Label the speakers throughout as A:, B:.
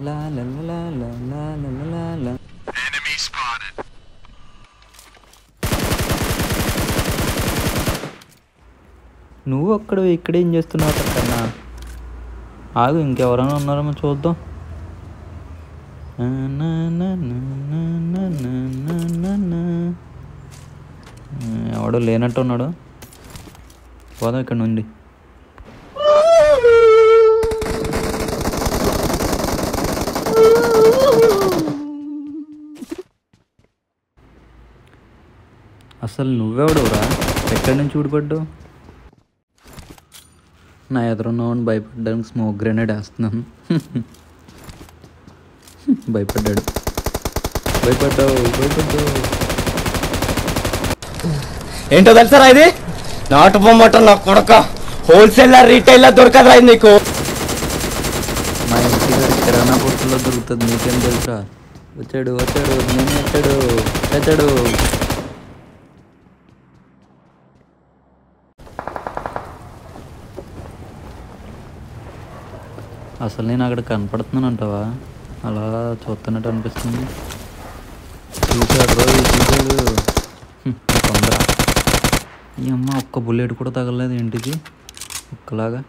A: లా లా లా లా లా లా లా లా. నువ్వు అక్కడ ఇక్కడేం చేస్తున్నావు అక్కడన్నా? ఆగు, ఇంకెవరైనా ఉన్నారేమో చూద్దాం. ఎవడో లేనట్టు ఉన్నాడు. పోదాం ఇక్కడ నుండి. అసలు నువ్వెవడవురా? ఎక్కడి నుంచి ఊడిపడ్డావు? నా ఎదురున్నామని భయపడ్డానికి స్మోక్ గ్రెనేడ్ వేస్తున్నాను. భయపడ్డావు.
B: ఏంటో తెలుసారా ఇది? నాటు బొమ్మట నా కొడక. హోల్సేలర్ రీటైలర్ దొరకదురా ఇది నీకు.
A: మా ఇంటి దగ్గర కిరాణా కొట్టులో దొరుకుతుంది, నీకేం తెలుసా? వచ్చాడు నేను వచ్చాడు. అసలు నేను అక్కడ కనపడుతున్నాను అంటావా? అలా చూస్తున్నట్టు అనిపిస్తుంది. చూశాడు తొందర. ఈ అమ్మ ఒక్క బుల్లెట్ కూడా తగలలేదు ఏంటిది ఒక్కలాగా.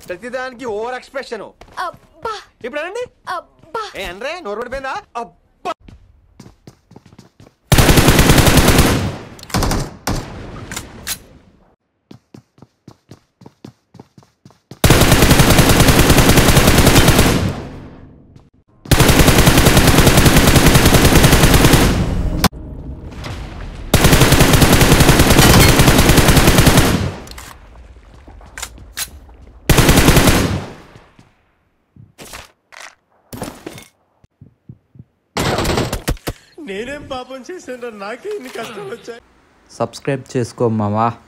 C: ప్రతిదానికి ఓవర్ ఎక్స్ప్రెషన్. ఇప్పుడు అనండి. ఏ నోరు పడిపోయిందా? నేనేం పాపం చేశాను? నాకే ఇన్ని కష్టాలు వచ్చాయి.
A: సబ్స్క్రైబ్ చేసుకో మావా.